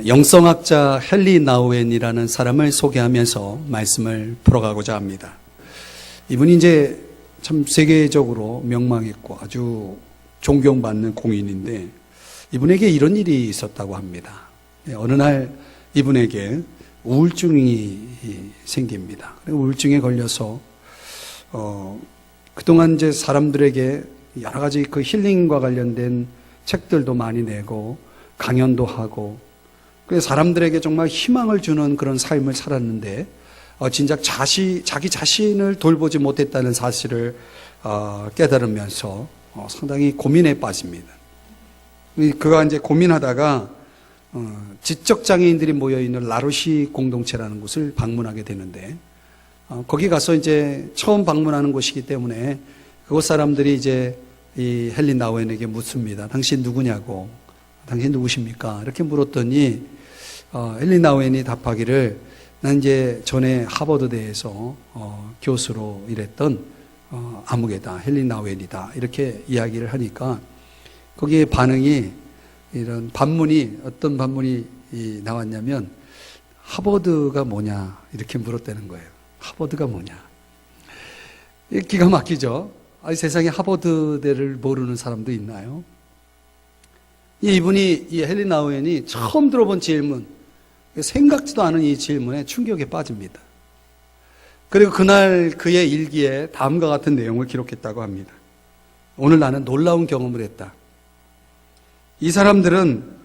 영성학자 헨리 나우엔이라는 사람을 소개하면서 말씀을 풀어가고자 합니다. 이분이 이제 참 세계적으로 명망했고 아주 존경받는 공인인데 이분에게 이런 일이 있었다고 합니다. 어느 날 이분에게 우울증이 생깁니다. 우울증에 걸려서 그동안 이제 사람들에게 여러 가지 그 힐링과 관련된 책들도 많이 내고 강연도 하고 그래서 사람들에게 정말 희망을 주는 그런 삶을 살았는데 진작 자기 자신을 돌보지 못했다는 사실을 깨달으면서 상당히 고민에 빠집니다. 그가 이제 고민하다가 지적 장애인들이 모여 있는 라로시 공동체라는 곳을 방문하게 되는데 거기 가서 이제 처음 방문하는 곳이기 때문에 그곳 사람들이 이제 이 헨리 나우엔에게 묻습니다. 당신 누구냐고, 당신 누구십니까? 이렇게 물었더니 헨리 나우엔이 답하기를 난 이제 전에 하버드대에서 교수로 일했던 아무개다, 헨리 나우엔이다 이렇게 이야기를 하니까 거기에 반응이 이런 반문이 어떤 반문이 나왔냐면 하버드가 뭐냐 이렇게 물었다는 거예요. 하버드가 뭐냐? 기가 막히죠. 아니, 세상에 하버드대를 모르는 사람도 있나요? 이분이 이 헨리 나우엔이 처음 들어본 질문, 생각지도 않은 이 질문에 충격에 빠집니다. 그리고 그날 그의 일기에 다음과 같은 내용을 기록했다고 합니다. 오늘 나는 놀라운 경험을 했다. 이 사람들은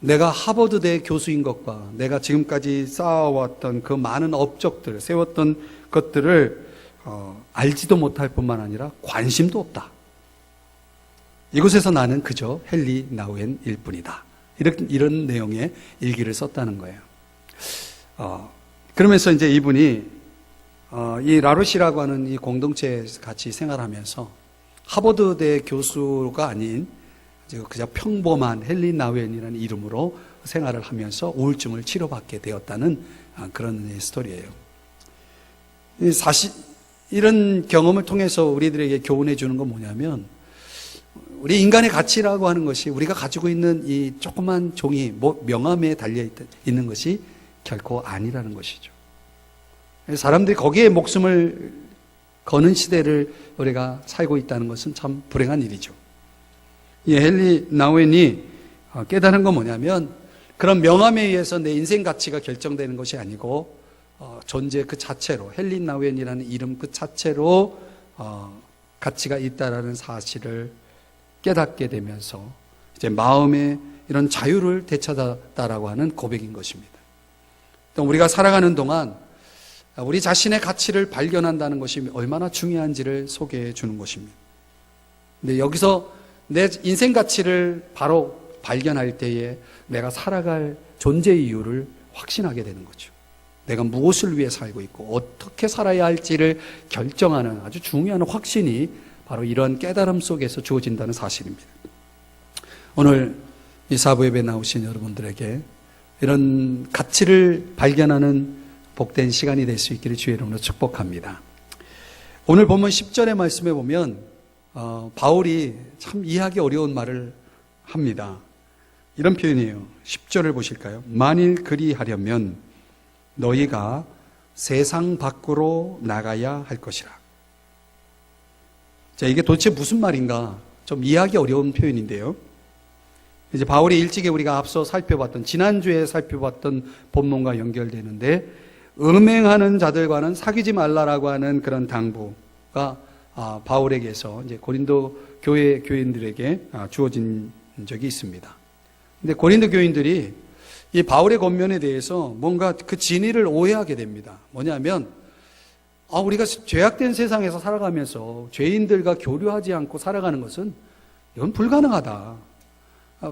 내가 하버드대 교수인 것과 내가 지금까지 쌓아왔던 그 많은 업적들, 세웠던 것들을 알지도 못할 뿐만 아니라 관심도 없다. 이곳에서 나는 그저 헨리 나우엔일 뿐이다. 이런 내용의 일기를 썼다는 거예요. 그러면서 이제 이분이 이 라로시라고 하는 이 공동체에서 같이 생활하면서 하버드대 교수가 아닌 그저 평범한 헨리 나우엔이라는 이름으로 생활을 하면서 우울증을 치료받게 되었다는 그런 스토리예요. 사실 이런 경험을 통해서 우리들에게 교훈해 주는 건 뭐냐면 우리 인간의 가치라고 하는 것이 우리가 가지고 있는 이 조그만 종이 명함에 달려 있는 것이 결코 아니라는 것이죠. 사람들이 거기에 목숨을 거는 시대를 우리가 살고 있다는 것은 참 불행한 일이죠. 이 헨리 나우엔이 깨달은 건 뭐냐면 그런 명함에 의해서 내 인생 가치가 결정되는 것이 아니고 존재 그 자체로 헨리 나우엔이라는 이름 그 자체로 가치가 있다라는 사실을 깨닫게 되면서 이제 마음의 이런 자유를 되찾았다라고 하는 고백인 것입니다. 또 우리가 살아가는 동안 우리 자신의 가치를 발견한다는 것이 얼마나 중요한지를 소개해 주는 것입니다. 근데 여기서 내 인생 가치를 바로 발견할 때에 내가 살아갈 존재 이유를 확신하게 되는 거죠. 내가 무엇을 위해 살고 있고 어떻게 살아야 할지를 결정하는 아주 중요한 확신이 바로 이런 깨달음 속에서 주어진다는 사실입니다. 오늘 이 사부 예배에 나오신 여러분들에게 이런 가치를 발견하는 복된 시간이 될 수 있기를 주의 이름으로 축복합니다. 오늘 본문 10절의 말씀에 보면 바울이 참 이해하기 어려운 말을 합니다. 이런 표현이에요. 10절을 보실까요? 만일 그리하려면 너희가 세상 밖으로 나가야 할 것이라. 자, 이게 도대체 무슨 말인가? 좀 이해하기 어려운 표현인데요. 이제 바울의 일찍에 우리가 앞서 살펴봤던, 지난주에 살펴봤던 본문과 연결되는데, 음행하는 자들과는 사귀지 말라라고 하는 그런 당부가 바울에게서 이제 고린도 교인들에게 주어진 적이 있습니다. 근데 고린도 교인들이 이 바울의 권면에 대해서 뭔가 그 진의를 오해하게 됩니다. 뭐냐면, 우리가 죄악된 세상에서 살아가면서 죄인들과 교류하지 않고 살아가는 것은 이건 불가능하다.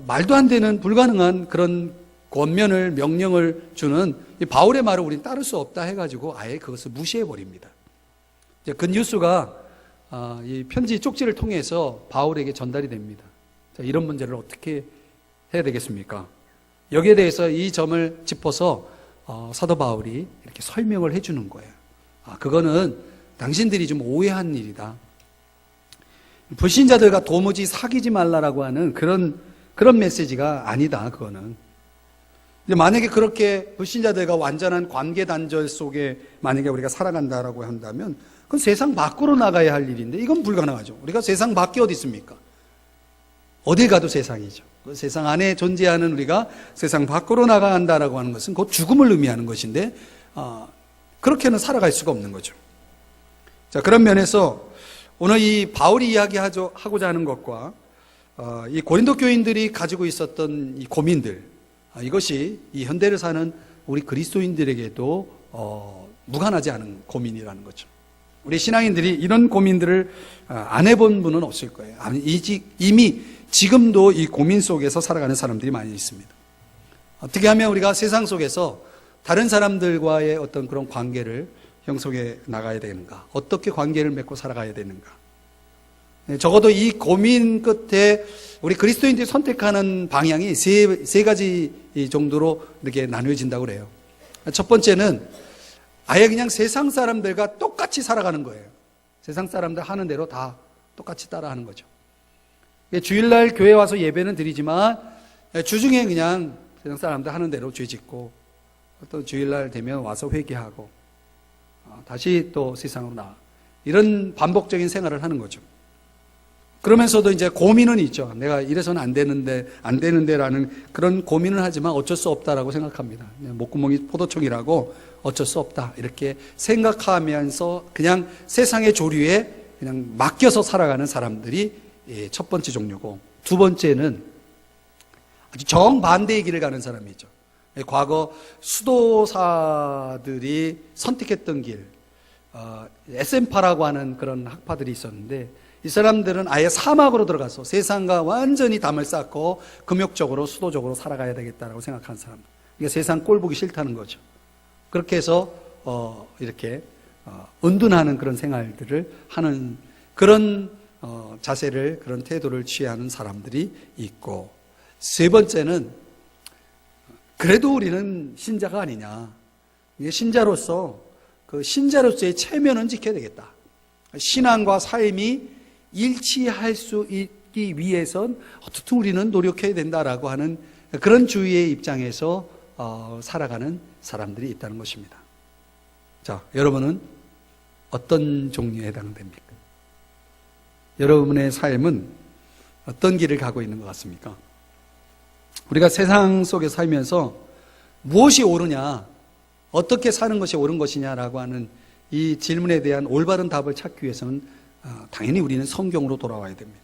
말도 안 되는 불가능한 그런 권면을, 명령을 주는 이 바울의 말을 우리는 따를 수 없다 해가지고 아예 그것을 무시해버립니다. 그 뉴스가 이 편지 쪽지를 통해서 바울에게 전달이 됩니다. 자, 이런 문제를 어떻게 해야 되겠습니까? 여기에 대해서 이 점을 짚어서 사도 바울이 이렇게 설명을 해주는 거예요. 그거는 당신들이 좀 오해한 일이다. 불신자들과 도무지 사귀지 말라라고 하는 그런 메시지가 아니다. 그거는 근데 만약에 그렇게 불신자들과 완전한 관계 단절 속에 만약에 우리가 살아간다라고 한다면 그건 세상 밖으로 나가야 할 일인데 이건 불가능하죠. 우리가 세상 밖에 어디 있습니까? 어딜 가도 세상이죠. 그 세상 안에 존재하는 우리가 세상 밖으로 나가야 한다라고 하는 것은 곧 죽음을 의미하는 것인데 그렇게는 살아갈 수가 없는 거죠. 자, 그런 면에서 오늘 이 바울이 이야기하고자 하는 것과 이 고린도 교인들이 가지고 있었던 이 고민들, 이것이 이 현대를 사는 우리 그리스도인들에게도 무관하지 않은 고민이라는 거죠. 우리 신앙인들이 이런 고민들을 안 해본 분은 없을 거예요. 이미 지금도 이 고민 속에서 살아가는 사람들이 많이 있습니다. 어떻게 하면 우리가 세상 속에서 다른 사람들과의 어떤 그런 관계를 형성해 나가야 되는가? 어떻게 관계를 맺고 살아가야 되는가? 적어도 이 고민 끝에 우리 그리스도인들이 선택하는 방향이 세 가지 정도로 이렇게 나누어진다고 그래요. 첫 번째는 아예 그냥 세상 사람들과 똑같이 살아가는 거예요. 세상 사람들 하는 대로 다 똑같이 따라하는 거죠. 주일날 교회 와서 예배는 드리지만 주중에 그냥 세상 사람들 하는 대로 죄 짓고 또 주일날 되면 와서 회개하고 다시 또 세상으로 나가. 이런 반복적인 생활을 하는 거죠. 그러면서도 이제 고민은 있죠. 내가 이래서는 안 되는데라는 그런 고민을 하지만 어쩔 수 없다라고 생각합니다. 목구멍이 포도청이라고 어쩔 수 없다. 이렇게 생각하면서 그냥 세상의 조류에 그냥 맡겨서 살아가는 사람들이 첫 번째 종류고, 두 번째는 아주 정반대의 길을 가는 사람이죠. 과거 수도사들이 선택했던 길, 에센파라고 하는 그런 학파들이 있었는데 이 사람들은 아예 사막으로 들어가서 세상과 완전히 담을 쌓고 금욕적으로 수도적으로 살아가야 되겠다라고 생각하는 사람들. 그러니까 세상 꼴 보기 싫다는 거죠. 그렇게 해서 이렇게 은둔하는 그런 생활들을 하는 그런 자세를, 그런 태도를 취하는 사람들이 있고, 세 번째는 그래도 우리는 신자가 아니냐. 신자로서 그 신자로서의 체면은 지켜야 되겠다. 신앙과 삶이 일치할 수 있기 위해선 어떻든 우리는 노력해야 된다라고 하는 그런 주의의 입장에서 살아가는 사람들이 있다는 것입니다. 자, 여러분은 어떤 종류에 해당됩니까? 여러분의 삶은 어떤 길을 가고 있는 것 같습니까? 우리가 세상 속에 살면서 무엇이 옳으냐, 어떻게 사는 것이 옳은 것이냐라고 하는 이 질문에 대한 올바른 답을 찾기 위해서는 당연히 우리는 성경으로 돌아와야 됩니다.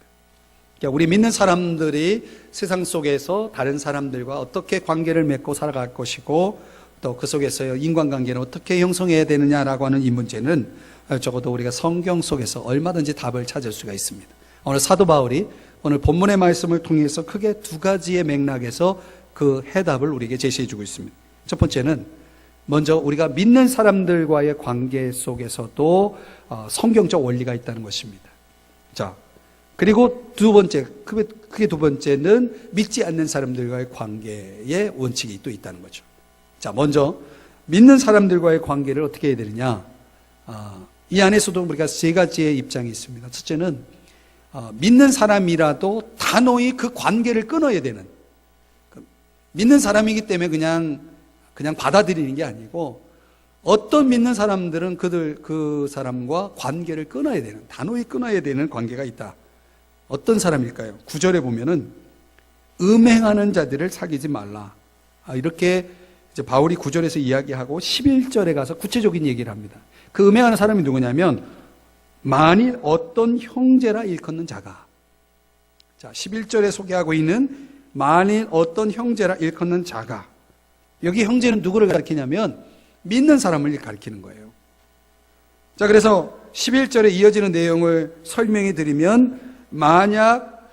그러니까 우리 믿는 사람들이 세상 속에서 다른 사람들과 어떻게 관계를 맺고 살아갈 것이고 또 그 속에서 인간관계는 어떻게 형성해야 되느냐라고 하는 이 문제는 적어도 우리가 성경 속에서 얼마든지 답을 찾을 수가 있습니다. 오늘 사도 바울이 오늘 본문의 말씀을 통해서 크게 두 가지의 맥락에서 그 해답을 우리에게 제시해 주고 있습니다. 첫 번째는 먼저 우리가 믿는 사람들과의 관계 속에서도 성경적 원리가 있다는 것입니다. 자, 그리고 두 번째, 크게 두 번째는 믿지 않는 사람들과의 관계의 원칙이 또 있다는 거죠. 자, 먼저 믿는 사람들과의 관계를 어떻게 해야 되느냐? 이 안에서도 우리가 세 가지의 입장이 있습니다. 첫째는 믿는 사람이라도 단호히 그 관계를 끊어야 되는, 믿는 사람이기 때문에 그냥 받아들이는 게 아니고 어떤 믿는 사람들은 그 사람과 관계를 끊어야 되는, 단호히 끊어야 되는 관계가 있다. 어떤 사람일까요? 9절에 보면은 음행하는 자들을 사귀지 말라. 이렇게 이제 바울이 9절에서 이야기하고 11절에 가서 구체적인 얘기를 합니다. 그 음행하는 사람이 누구냐면 만일 어떤 형제라 일컫는 자가, 자, 11절에 소개하고 있는 만일 어떤 형제라 일컫는 자가, 여기 형제는 누구를 가리키냐면 믿는 사람을 가리키는 거예요. 자, 그래서 11절에 이어지는 내용을 설명해 드리면 만약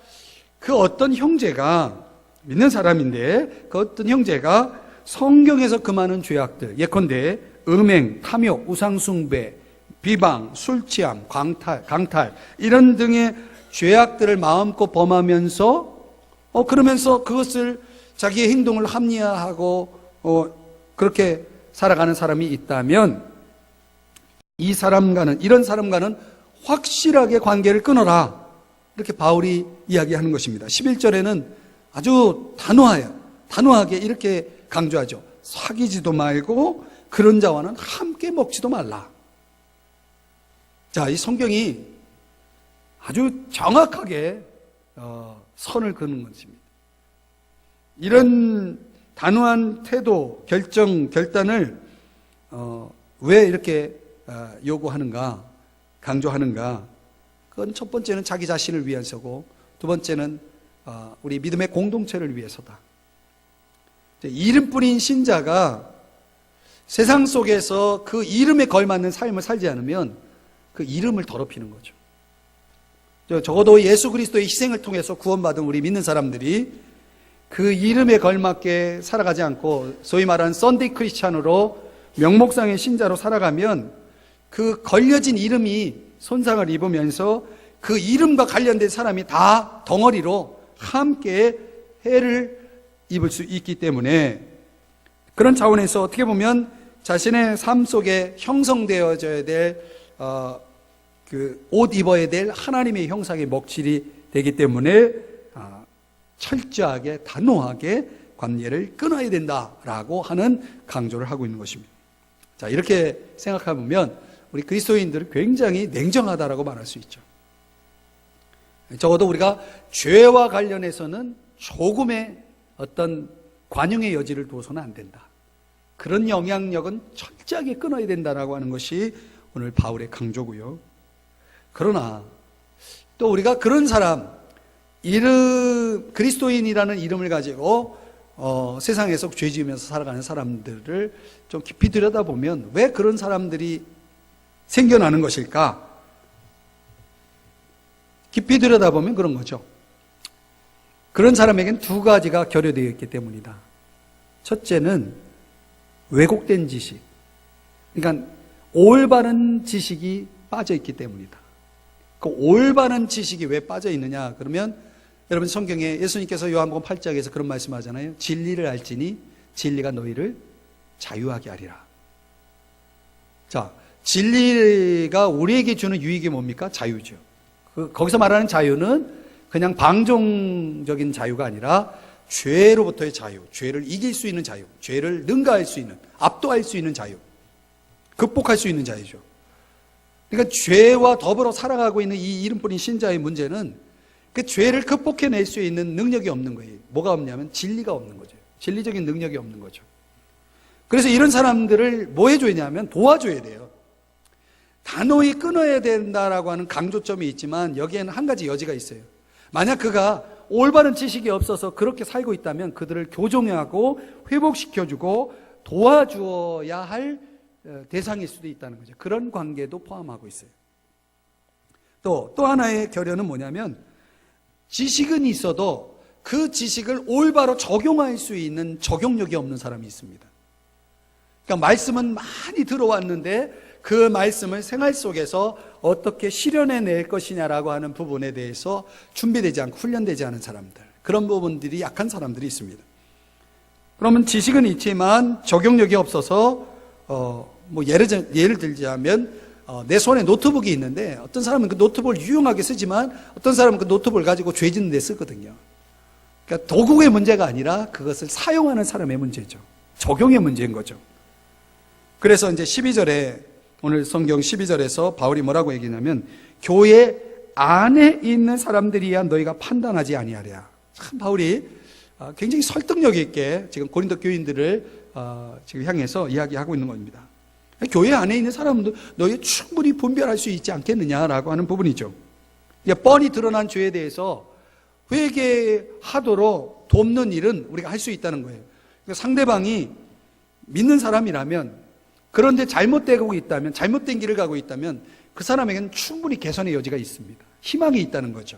그 어떤 형제가 믿는 사람인데 그 어떤 형제가 성경에서 금하는 죄악들, 예컨대 음행, 탐욕, 우상숭배, 비방, 술취함, 강탈 이런 등의 죄악들을 마음껏 범하면서 그러면서 그것을 자기의 행동을 합리화하고 그렇게 살아가는 사람이 있다면 이런 사람과는 확실하게 관계를 끊어라. 이렇게 바울이 이야기하는 것입니다. 11절에는 아주 단호하게 이렇게 강조하죠. 사귀지도 말고 그런 자와는 함께 먹지도 말라. 자, 이 성경이 아주 정확하게 선을 그는 것입니다. 이런 단호한 태도, 결단을 왜 이렇게 요구하는가, 강조하는가? 그건 첫 번째는 자기 자신을 위해서고, 두 번째는 우리 믿음의 공동체를 위해서다. 이름뿐인 신자가 세상 속에서 그 이름에 걸맞는 삶을 살지 않으면 그 이름을 더럽히는 거죠. 적어도 예수 그리스도의 희생을 통해서 구원받은 우리 믿는 사람들이 그 이름에 걸맞게 살아가지 않고 소위 말하는 썬데이 크리스찬으로 명목상의 신자로 살아가면 그 걸려진 이름이 손상을 입으면서 그 이름과 관련된 사람이 다 덩어리로 함께 해를 입을 수 있기 때문에, 그런 차원에서 어떻게 보면 자신의 삶 속에 형성되어져야 될 그 옷 입어야 될 하나님의 형상의 먹칠이 되기 때문에 철저하게 단호하게 관계를 끊어야 된다라고 하는 강조를 하고 있는 것입니다. 자, 이렇게 생각해보면 우리 그리스도인들은 굉장히 냉정하다라고 말할 수 있죠. 적어도 우리가 죄와 관련해서는 조금의 어떤 관용의 여지를 둬서는 안 된다. 그런 영향력은 철저하게 끊어야 된다라고 하는 것이 오늘 바울의 강조고요. 그러나 또 우리가 그런 사람, 그리스도인이라는 이름을 가지고 세상에서 죄 지으면서 살아가는 사람들을 좀 깊이 들여다보면 왜 그런 사람들이 생겨나는 것일까? 깊이 들여다보면 그런 거죠. 그런 사람에겐 두 가지가 결여되어 있기 때문이다. 첫째는 왜곡된 지식, 그러니까 올바른 지식이 빠져 있기 때문이다. 그 올바른 지식이 왜 빠져 있느냐? 그러면 여러분 성경에 예수님께서 요한복음 8장에서 그런 말씀하잖아요. 진리를 알지니 진리가 너희를 자유하게 하리라. 자, 진리가 우리에게 주는 유익이 뭡니까? 자유죠. 거기서 말하는 자유는 그냥 방종적인 자유가 아니라 죄로부터의 자유, 죄를 이길 수 있는 자유, 죄를 능가할 수 있는, 압도할 수 있는 자유, 극복할 수 있는 자유죠. 그러니까 죄와 더불어 살아가고 있는 이 이름뿐인 신자의 문제는 그 죄를 극복해낼 수 있는 능력이 없는 거예요. 뭐가 없냐면 진리가 없는 거죠. 진리적인 능력이 없는 거죠. 그래서 이런 사람들을 뭐 해줘야 되냐면 도와줘야 돼요. 단호히 끊어야 된다라고 하는 강조점이 있지만 여기에는 한 가지 여지가 있어요. 만약 그가 올바른 지식이 없어서 그렇게 살고 있다면 그들을 교정하고 회복시켜주고 도와주어야 할 대상일 수도 있다는 거죠. 그런 관계도 포함하고 있어요. 또 하나의 결여는 뭐냐면 지식은 있어도 그 지식을 올바로 적용할 수 있는 적용력이 없는 사람이 있습니다. 그러니까 말씀은 많이 들어왔는데 그 말씀을 생활 속에서 어떻게 실현해낼 것이냐라고 하는 부분에 대해서 준비되지 않고 훈련되지 않은 사람들, 그런 부분들이 약한 사람들이 있습니다. 그러면 지식은 있지만 적용력이 없어서 예를 들자면 내 손에 노트북이 있는데 어떤 사람은 그 노트북을 유용하게 쓰지만 어떤 사람은 그 노트북을 가지고 죄 짓는 데 쓰거든요. 그러니까 도구의 문제가 아니라 그것을 사용하는 사람의 문제죠. 적용의 문제인 거죠. 그래서 이제 12절에 오늘 성경 12절에서 바울이 뭐라고 얘기하냐면 교회 안에 있는 사람들이야 너희가 판단하지 아니하랴. 참 바울이 굉장히 설득력 있게 지금 고린도 교인들을 지금 향해서 이야기하고 있는 겁니다. 교회 안에 있는 사람도 너희 충분히 분별할 수 있지 않겠느냐라고 하는 부분이죠. 뻔히 드러난 죄에 대해서 회개하도록 돕는 일은 우리가 할 수 있다는 거예요. 그러니까 상대방이 믿는 사람이라면, 그런데 잘못되고 있다면, 잘못된 길을 가고 있다면 그 사람에게는 충분히 개선의 여지가 있습니다. 희망이 있다는 거죠.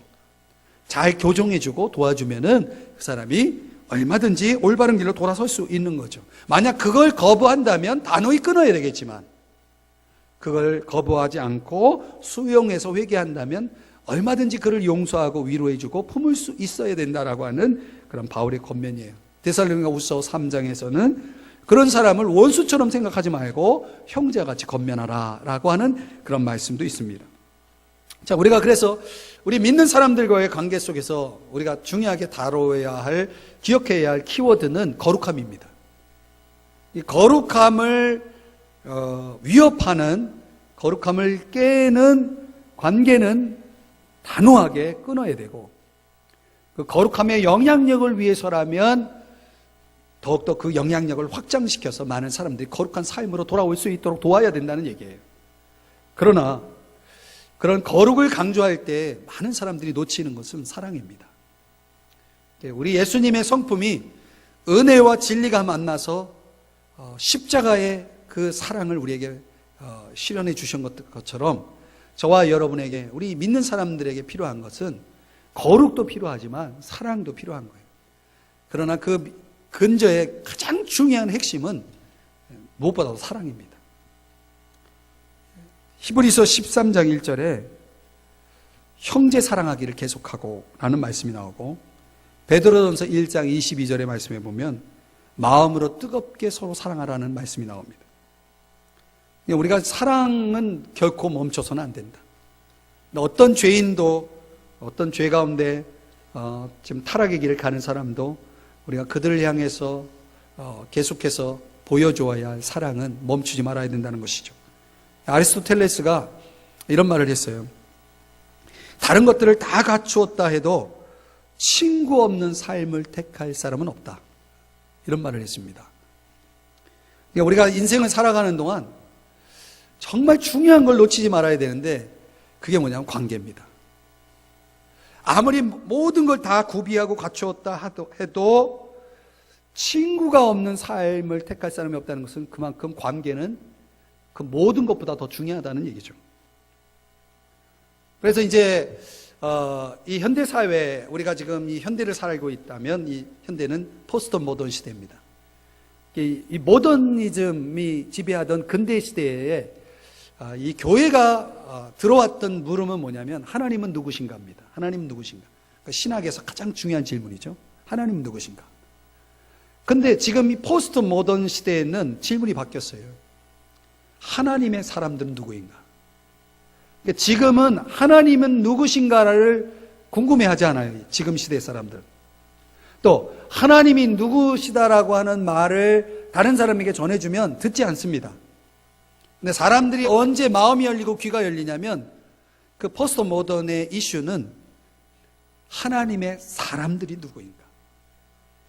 잘 교정해주고 도와주면은 그 사람이 얼마든지 올바른 길로 돌아설 수 있는 거죠. 만약 그걸 거부한다면 단호히 끊어야 되겠지만, 그걸 거부하지 않고 수용해서 회개한다면 얼마든지 그를 용서하고 위로해주고 품을 수 있어야 된다라고 하는 그런 바울의 권면이에요. 데살로니가후서 3장에서는 그런 사람을 원수처럼 생각하지 말고 형제같이 권면하라 라고 하는 그런 말씀도 있습니다. 자, 우리가 그래서 우리 믿는 사람들과의 관계 속에서 우리가 중요하게 다뤄야 할, 기억해야 할 키워드는 거룩함입니다. 이 거룩함을 위협하는, 거룩함을 깨는 관계는 단호하게 끊어야 되고, 그 거룩함의 영향력을 위해서라면 더욱더 그 영향력을 확장시켜서 많은 사람들이 거룩한 삶으로 돌아올 수 있도록 도와야 된다는 얘기예요. 그러나 그런 거룩을 강조할 때 많은 사람들이 놓치는 것은 사랑입니다. 우리 예수님의 성품이 은혜와 진리가 만나서 십자가의 그 사랑을 우리에게 실현해 주신 것처럼 저와 여러분에게, 우리 믿는 사람들에게 필요한 것은 거룩도 필요하지만 사랑도 필요한 거예요. 그러나 그 근저의 가장 중요한 핵심은 무엇보다도 사랑입니다. 히브리서 13장 1절에 형제 사랑하기를 계속하고 라는 말씀이 나오고, 베드로전서 1장 22절의 말씀에 보면 마음으로 뜨겁게 서로 사랑하라는 말씀이 나옵니다. 우리가 사랑은 결코 멈춰서는 안 된다. 어떤 죄인도, 어떤 죄 가운데 지금 타락의 길을 가는 사람도 우리가 그들을 향해서 계속해서 보여주어야 할 사랑은 멈추지 말아야 된다는 것이죠. 아리스토텔레스가 이런 말을 했어요. 다른 것들을 다 갖추었다 해도 친구 없는 삶을 택할 사람은 없다. 이런 말을 했습니다. 우리가 인생을 살아가는 동안 정말 중요한 걸 놓치지 말아야 되는데, 그게 뭐냐면 관계입니다. 아무리 모든 걸 다 구비하고 갖추었다 해도 친구가 없는 삶을 택할 사람이 없다는 것은 그만큼 관계는 그 모든 것보다 더 중요하다는 얘기죠. 그래서 이제 이 현대 사회, 우리가 지금 이 현대를 살고 있다면 이 현대는 포스트 모던 시대입니다. 이 모더니즘이 지배하던 근대 시대에 이 교회가 들어왔던 물음은 뭐냐면 하나님은 누구신가입니다. 하나님은 누구신가? 그러니까 신학에서 가장 중요한 질문이죠. 하나님은 누구신가? 근데 지금 이 포스트 모던 시대에는 질문이 바뀌었어요. 하나님의 사람들은 누구인가? 그러니까 지금은 하나님은 누구신가를 궁금해하지 않아요. 지금 시대 사람들. 또 하나님이 누구시다라고 하는 말을 다른 사람에게 전해주면 듣지 않습니다. 근데 사람들이 언제 마음이 열리고 귀가 열리냐면 그 포스트 모던의 이슈는 하나님의 사람들이 누구인가,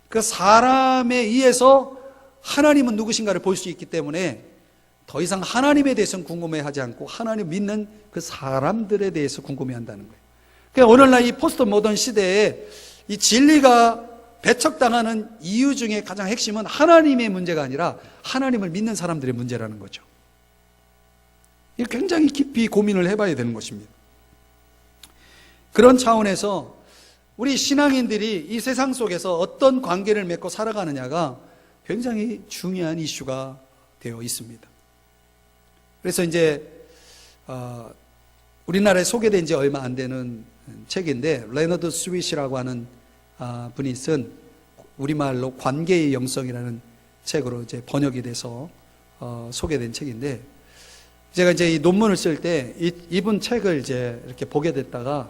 그 사람에 의해서 하나님은 누구신가를 볼 수 있기 때문에 더 이상 하나님에 대해서는 궁금해하지 않고 하나님 믿는 그 사람들에 대해서 궁금해한다는 거예요. 그러니까 오늘날 이 포스트 모던 시대에 이 진리가 배척당하는 이유 중에 가장 핵심은 하나님의 문제가 아니라 하나님을 믿는 사람들의 문제라는 거죠. 굉장히 깊이 고민을 해봐야 되는 것입니다. 그런 차원에서 우리 신앙인들이 이 세상 속에서 어떤 관계를 맺고 살아가느냐가 굉장히 중요한 이슈가 되어 있습니다. 그래서 이제 우리나라에 소개된 지 얼마 안 되는 책인데, 레너드 스윗이라고 하는 분이 쓴 우리말로 관계의 영성이라는 책으로 이제 번역이 돼서 소개된 책인데, 제가 이제 이 논문을 쓸 때 이분 책을 이제 이렇게 보게 됐다가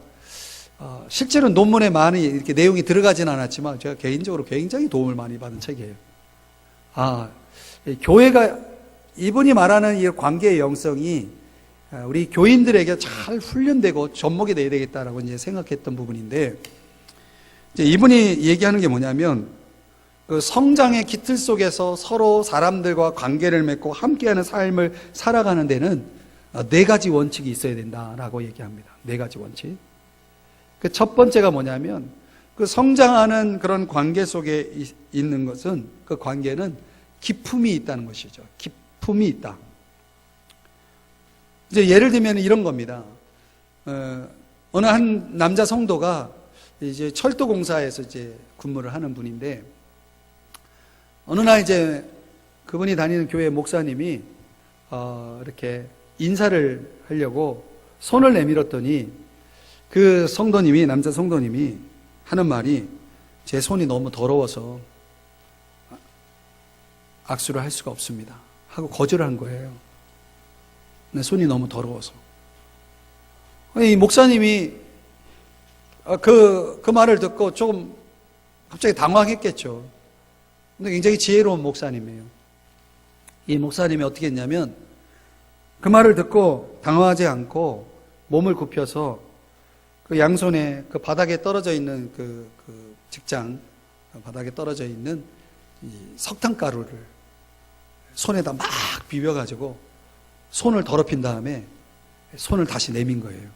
실제로 논문에 많이 이렇게 내용이 들어가진 않았지만 제가 개인적으로 굉장히 도움을 많이 받은 책이에요. 교회가, 이분이 말하는 이 관계의 영성이 우리 교인들에게 잘 훈련되고 접목이 돼야 되겠다라고 이제 생각했던 부분인데, 이제 이분이 얘기하는 게 뭐냐면 그 성장의 기틀 속에서 서로 사람들과 관계를 맺고 함께하는 삶을 살아가는 데는 4가지 원칙이 있어야 된다라고 얘기합니다. 4가지 원칙. 그 첫 번째가 뭐냐면 그 성장하는 그런 관계 속에 있는 것은, 그 관계는 기품이 있다는 것이죠. 기품이 있다. 이제 예를 들면 이런 겁니다. 어느 한 남자 성도가 이제 철도공사에서 이제 근무를 하는 분인데, 어느 날 이제 그분이 다니는 교회 목사님이 이렇게 인사를 하려고 손을 내밀었더니 그 성도님이, 남자 성도님이 하는 말이, 제 손이 너무 더러워서 악수를 할 수가 없습니다 하고 거절을 한 거예요. 내 손이 너무 더러워서. 이 목사님이 그 말을 듣고 조금 갑자기 당황했겠죠. 근데 굉장히 지혜로운 목사님이에요. 이 목사님이 어떻게 했냐면 그 말을 듣고 당황하지 않고 몸을 굽혀서 그 양손에 그 바닥에 떨어져 있는 그 직장 바닥에 떨어져 있는 이 석탄가루를 손에다 막 비벼가지고 손을 더럽힌 다음에 손을 다시 내민 거예요.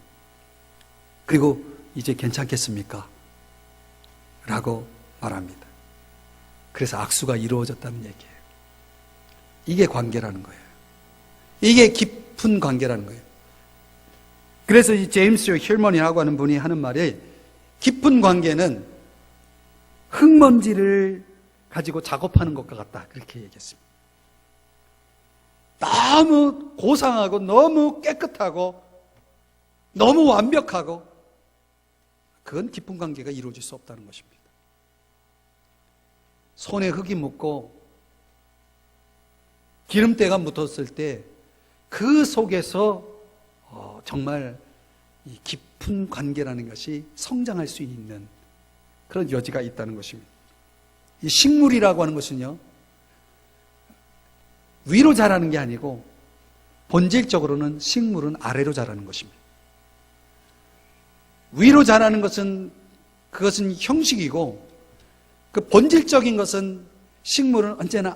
그리고 이제 괜찮겠습니까? 라고 말합니다. 그래서 악수가 이루어졌다는 얘기예요. 이게 관계라는 거예요. 이게 깊은 관계라는 거예요. 그래서 이 제임스 힐먼이라고 하는 분이 하는 말이 깊은 관계는 흙먼지를 가지고 작업하는 것과 같다. 그렇게 얘기했습니다. 너무 고상하고 너무 깨끗하고 너무 완벽하고 그건 깊은 관계가 이루어질 수 없다는 것입니다. 손에 흙이 묻고 기름때가 묻었을 때 그 속에서 정말 이 깊은 관계라는 것이 성장할 수 있는 그런 여지가 있다는 것입니다. 이 식물이라고 하는 것은요, 위로 자라는 게 아니고 본질적으로는 식물은 아래로 자라는 것입니다. 위로 자라는 것은 그것은 형식이고 그 본질적인 것은 식물은 언제나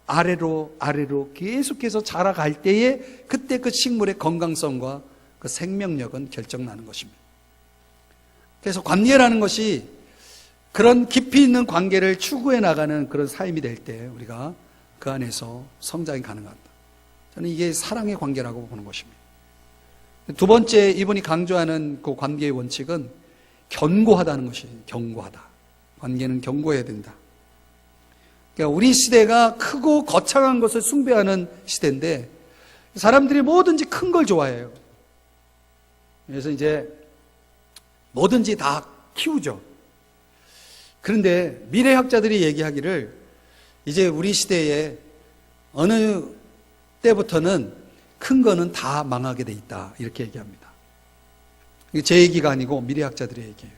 아래로 계속해서 자라갈 때에 그때 그 식물의 건강성과 그 생명력은 결정나는 것입니다. 그래서 관계라는 것이 그런 깊이 있는 관계를 추구해 나가는 그런 삶이 될 때 우리가 그 안에서 성장이 가능하다. 저는 이게 사랑의 관계라고 보는 것입니다. 두 번째 이분이 강조하는 그 관계의 원칙은 견고하다는 것이에요. 견고하다. 관계는 견고해야 된다. 그러니까 우리 시대가 크고 거창한 것을 숭배하는 시대인데 사람들이 뭐든지 큰 걸 좋아해요. 그래서 이제 뭐든지 다 키우죠. 그런데 미래학자들이 얘기하기를 이제 우리 시대에 어느 때부터는 큰 거는 다 망하게 돼 있다. 이렇게 얘기합니다. 이게 제 얘기가 아니고 미래학자들의 얘기예요.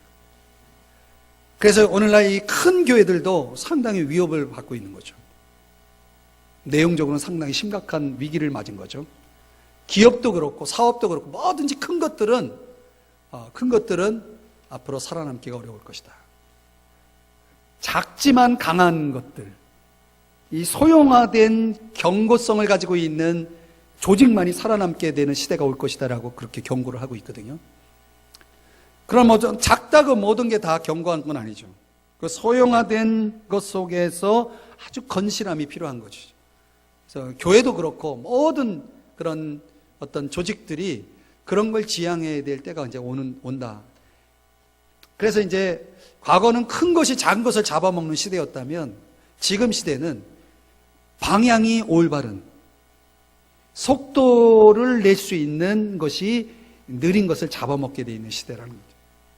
그래서 오늘날 이 큰 교회들도 상당히 위협을 받고 있는 거죠. 내용적으로는 상당히 심각한 위기를 맞은 거죠. 기업도 그렇고 사업도 그렇고 뭐든지 큰 것들은 앞으로 살아남기가 어려울 것이다. 작지만 강한 것들, 이 소형화된 견고성을 가지고 있는 조직만이 살아남게 되는 시대가 올 것이다라고 그렇게 경고를 하고 있거든요. 그럼 작다고 모든 게 다 견고한 건 아니죠. 그 소형화된 것 속에서 아주 건실함이 필요한 거죠. 그래서 교회도 그렇고 모든 그런 어떤 조직들이 그런 걸 지향해야 될 때가 이제 온다. 그래서 이제 과거는 큰 것이 작은 것을 잡아먹는 시대였다면 지금 시대는 방향이 올바른 속도를 낼 수 있는 것이 느린 것을 잡아먹게 되어 있는 시대라는 거죠.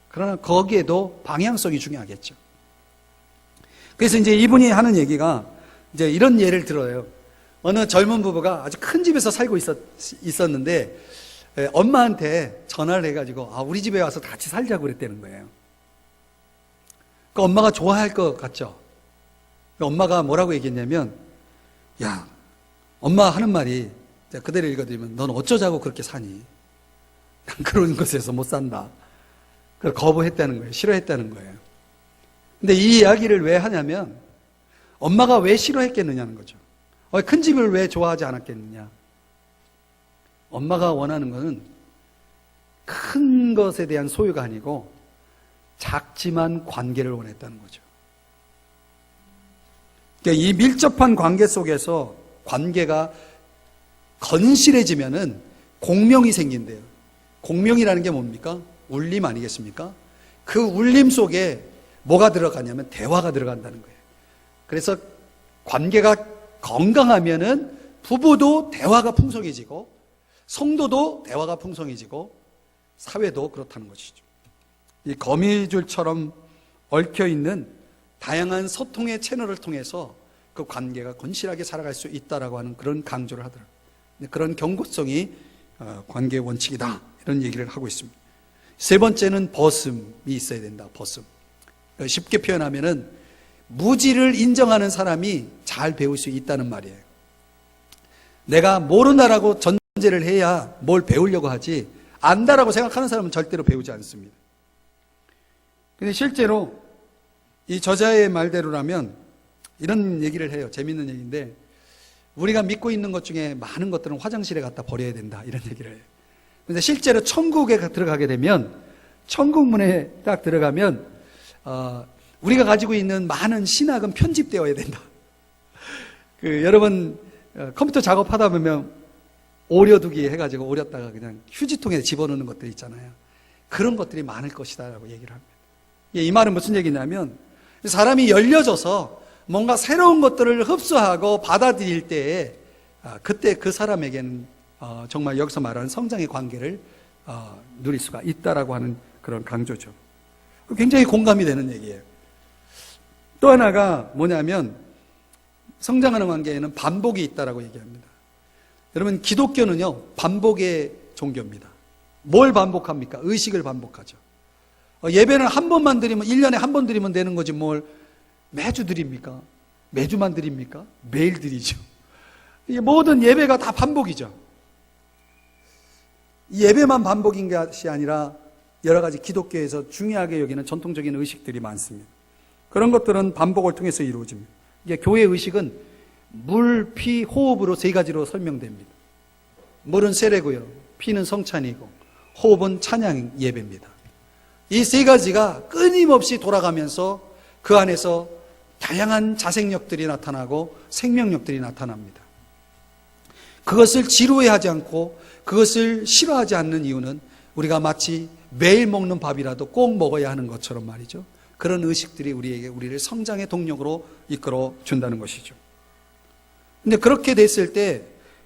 그러나 거기에도 방향성이 중요하겠죠. 그래서 이제 이분이 하는 얘기가 이제 이런 예를 들어요. 어느 젊은 부부가 아주 큰 집에서 살고 있었는데 엄마한테 전화를 해가지고 우리 집에 와서 같이 살자고 그랬다는 거예요. 그 엄마가 좋아할 것 같죠. 엄마가 뭐라고 얘기했냐면, 야, 엄마 하는 말이 그대로 읽어드리면 넌 어쩌자고 그렇게 사니? 난 그런 곳에서 못 산다. 그걸 거부했다는 거예요. 싫어했다는 거예요. 근데 이 이야기를 왜 하냐면 엄마가 왜 싫어했겠느냐는 거죠. 큰 집을 왜 좋아하지 않았겠느냐. 엄마가 원하는 것은 큰 것에 대한 소유가 아니고 작지만 관계를 원했다는 거죠. 그러니까 이 밀접한 관계 속에서 관계가 건실해지면은 공명이 생긴대요. 공명이라는 게 뭡니까? 울림 아니겠습니까? 그 울림 속에 뭐가 들어가냐면 대화가 들어간다는 거예요. 그래서 관계가 건강하면은 부부도 대화가 풍성해지고 성도도 대화가 풍성해지고 사회도 그렇다는 것이죠. 이 거미줄처럼 얽혀있는 다양한 소통의 채널을 통해서 그 관계가 건실하게 살아갈 수 있다라고 하는 그런 강조를 하더라고요. 그런 견고성이 관계의 원칙이다. 이런 얘기를 하고 있습니다. 세 번째는 벗음이 있어야 된다. 벗음. 쉽게 표현하면은 무지를 인정하는 사람이 잘 배울 수 있다는 말이에요. 내가 모른다라고 전제를 해야 뭘 배우려고 하지, 안다라고 생각하는 사람은 절대로 배우지 않습니다. 근데 실제로 이 저자의 말대로라면 이런 얘기를 해요. 재밌는 얘기인데, 우리가 믿고 있는 것 중에 많은 것들은 화장실에 갖다 버려야 된다, 이런 얘기를 해요. 근데 실제로 천국에 들어가게 되면, 천국 문에 딱 들어가면 우리가 가지고 있는 많은 신학은 편집되어야 된다. 여러분 컴퓨터 작업하다 보면 오려두기 해가지고 오렸다가 그냥 휴지통에 집어넣는 것들 있잖아요. 그런 것들이 많을 것이다 라고 얘기를 합니다. 이 말은 무슨 얘기냐면, 사람이 열려져서 뭔가 새로운 것들을 흡수하고 받아들일 때에 그때 그 사람에게는 정말 여기서 말하는 성장의 관계를 누릴 수가 있다라고 하는 그런 강조죠. 굉장히 공감이 되는 얘기예요. 또 하나가 뭐냐면, 성장하는 관계에는 반복이 있다라고 얘기합니다. 여러분, 기독교는요, 반복의 종교입니다. 뭘 반복합니까? 의식을 반복하죠. 예배는 한 번만 드리면, 1년에 한 번 드리면 되는 거지 뭘 매주 드립니까? 매주만 드립니까? 매일 드리죠. 이게 모든 예배가 다 반복이죠. 이 예배만 반복인 것이 아니라 여러 가지 기독교에서 중요하게 여기는 전통적인 의식들이 많습니다. 그런 것들은 반복을 통해서 이루어집니다. 이게 교회 의식은 물, 피, 호흡으로 세 가지로 설명됩니다. 물은 세례고요, 피는 성찬이고, 호흡은 찬양 예배입니다. 이 세 가지가 끊임없이 돌아가면서 그 안에서 다양한 자생력들이 나타나고 생명력들이 나타납니다. 그것을 지루해하지 않고 그것을 싫어하지 않는 이유는 우리가 마치 매일 먹는 밥이라도 꼭 먹어야 하는 것처럼 말이죠. 그런 의식들이 우리를 성장의 동력으로 이끌어 준다는 것이죠. 근데 그렇게 됐을 때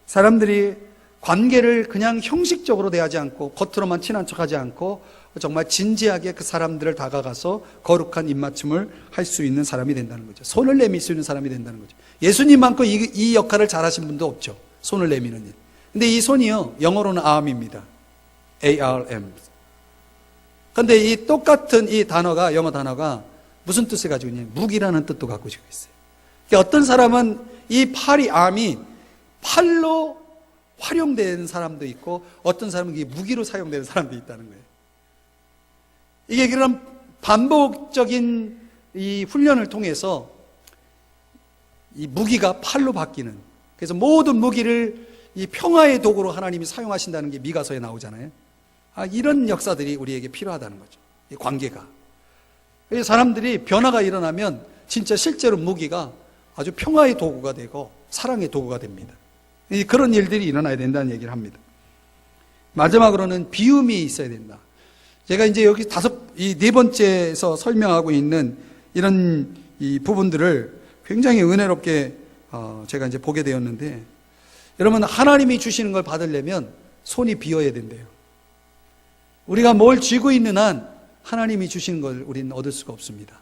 사람들이 관계를 그냥 형식적으로 대하지 않고 겉으로만 친한 척하지 않고 정말 진지하게 그 사람들을 다가가서 거룩한 입맞춤을 할 수 있는 사람이 된다는 거죠. 손을 내밀 수 있는 사람이 된다는 거죠. 예수님만큼 이 역할을 잘하신 분도 없죠. 손을 내미는 일. 근데 이 손이요, 영어로는 arm입니다. ARM. 근데 이 똑같은 이 단어가, 영어 단어가 무슨 뜻을 가지고 있냐면 무기라는 뜻도 갖고 있어요. 그러니까 어떤 사람은 이 팔이, arm이 팔로 활용되는 사람도 있고, 어떤 사람은 이게 무기로 사용되는 사람도 있다는 거예요. 이게 그런 반복적인 이 훈련을 통해서 이 무기가 팔로 바뀌는, 그래서 모든 무기를 이 평화의 도구로 하나님이 사용하신다는 게 미가서에 나오잖아요. 이런 역사들이 우리에게 필요하다는 거죠. 이 관계가. 그래서 사람들이 변화가 일어나면 진짜 실제로 무기가 아주 평화의 도구가 되고 사랑의 도구가 됩니다. 그런 일들이 일어나야 된다는 얘기를 합니다. 마지막으로는 비움이 있어야 된다. 제가 이제 여기 이 네 번째에서 설명하고 있는 이런 이 부분들을 굉장히 은혜롭게 제가 이제 보게 되었는데, 여러분, 하나님이 주시는 걸 받으려면 손이 비어야 된대요. 우리가 뭘 쥐고 있는 한 하나님이 주시는 걸 우리는 얻을 수가 없습니다.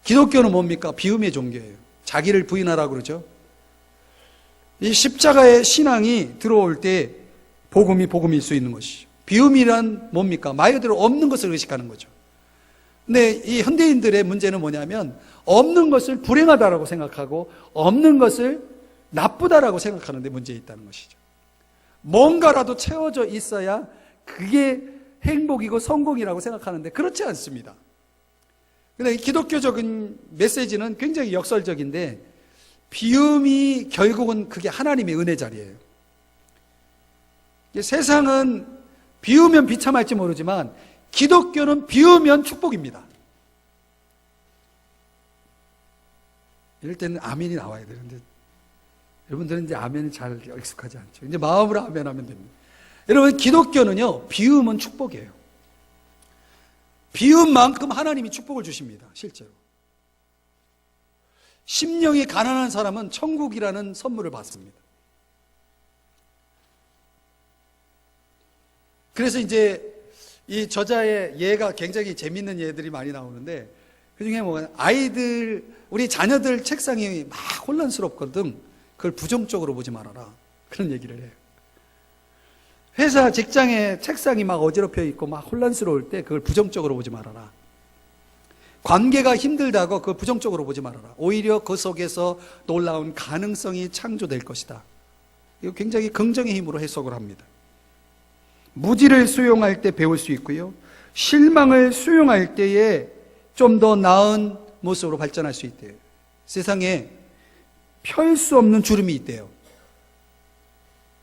기독교는 뭡니까? 비움의 종교예요. 자기를 부인하라고 그러죠. 이 십자가의 신앙이 들어올 때 복음일 수 있는 것이죠. 비움이란 뭡니까? 말 그대로 없는 것을 의식하는 거죠. 근데 이 현대인들의 문제는 뭐냐면 없는 것을 불행하다라고 생각하고 없는 것을 나쁘다라고 생각하는 데 문제 있다는 것이죠. 뭔가라도 채워져 있어야 그게 행복이고 성공이라고 생각하는데 그렇지 않습니다. 근데 기독교적인 메시지는 굉장히 역설적인데, 비움이 결국은 그게 하나님의 은혜 자리예요. 세상은 비우면 비참할지 모르지만 기독교는 비우면 축복입니다. 이럴 때는 아멘이 나와야 되는데 여러분들은 이제 아멘이 잘 익숙하지 않죠. 이제 마음으로 아멘하면 됩니다. 여러분, 기독교는요, 비움은 축복이에요. 비움만큼 하나님이 축복을 주십니다. 실제로. 심령이 가난한 사람은 천국이라는 선물을 받습니다. 그래서 이제 이 저자의 예가 굉장히 재밌는 예들이 많이 나오는데, 그 중에 뭐가, 우리 자녀들 책상이 막 혼란스럽거든. 그걸 부정적으로 보지 말아라. 그런 얘기를 해요. 회사, 직장에 책상이 막 어지럽혀 있고 막 혼란스러울 때 그걸 부정적으로 보지 말아라. 관계가 힘들다고 그걸 부정적으로 보지 말아라. 오히려 그 속에서 놀라운 가능성이 창조될 것이다. 이거 굉장히 긍정의 힘으로 해석을 합니다. 무지를 수용할 때 배울 수 있고요. 실망을 수용할 때에 좀 더 나은 모습으로 발전할 수 있대요. 세상에 펼 수 없는 주름이 있대요.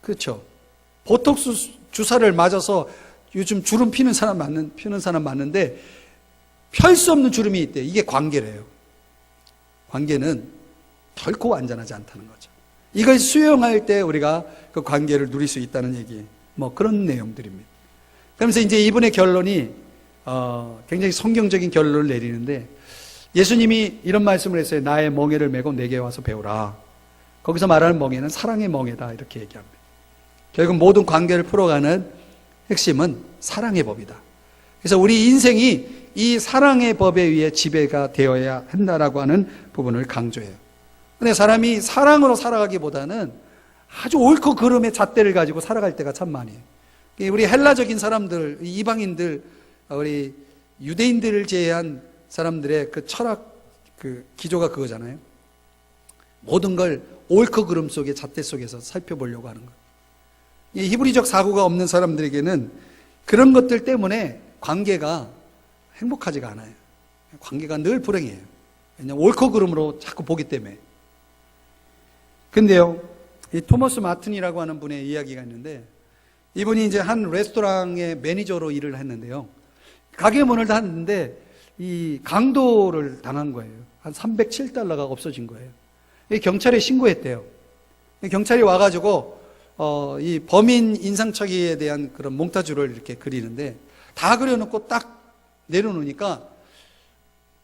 그렇죠. 보톡스 주사를 맞아서 요즘 주름 피는 사람 많은데 펼 수 없는 주름이 있대요. 이게 관계래요. 관계는 결코 완전하지 않다는 거죠. 이걸 수용할 때 우리가 그 관계를 누릴 수 있다는 얘기, 뭐 그런 내용들입니다. 그러면서 이제 이분의 결론이 굉장히 성경적인 결론을 내리는데, 예수님이 이런 말씀을 했어요. 나의 멍에를 메고 내게 와서 배우라. 거기서 말하는 멍에는 사랑의 멍에다, 이렇게 얘기합니다. 결국 모든 관계를 풀어가는 핵심은 사랑의 법이다. 그래서 우리 인생이 이 사랑의 법에 의해 지배가 되어야 한다라고 하는 부분을 강조해요. 근데 사람이 사랑으로 살아가기보다는 아주 옳고 그름의 잣대를 가지고 살아갈 때가 참 많이 해요. 우리 헬라적인 사람들, 이방인들, 우리 유대인들을 제외한 사람들의 그 철학, 그 기조가 그거잖아요. 모든 걸 옳고 그름 속에, 잣대 속에서 살펴보려고 하는 거예요. 이 히브리적 사고가 없는 사람들에게는 그런 것들 때문에 관계가 행복하지가 않아요. 관계가 늘 불행해요. 왜냐하면 옳고 그름으로 자꾸 보기 때문에. 근데요, 이 토머스 마튼이라고 하는 분의 이야기가 있는데, 이분이 이제 한 레스토랑의 매니저로 일을 했는데요. 가게 문을 닫았는데 이 강도를 당한 거예요. 한 307달러가 없어진 거예요. 경찰에 신고했대요. 경찰이 와가지고 이 범인 인상착의에 대한 그런 몽타주를 이렇게 그리는데, 다 그려놓고 딱 내려놓으니까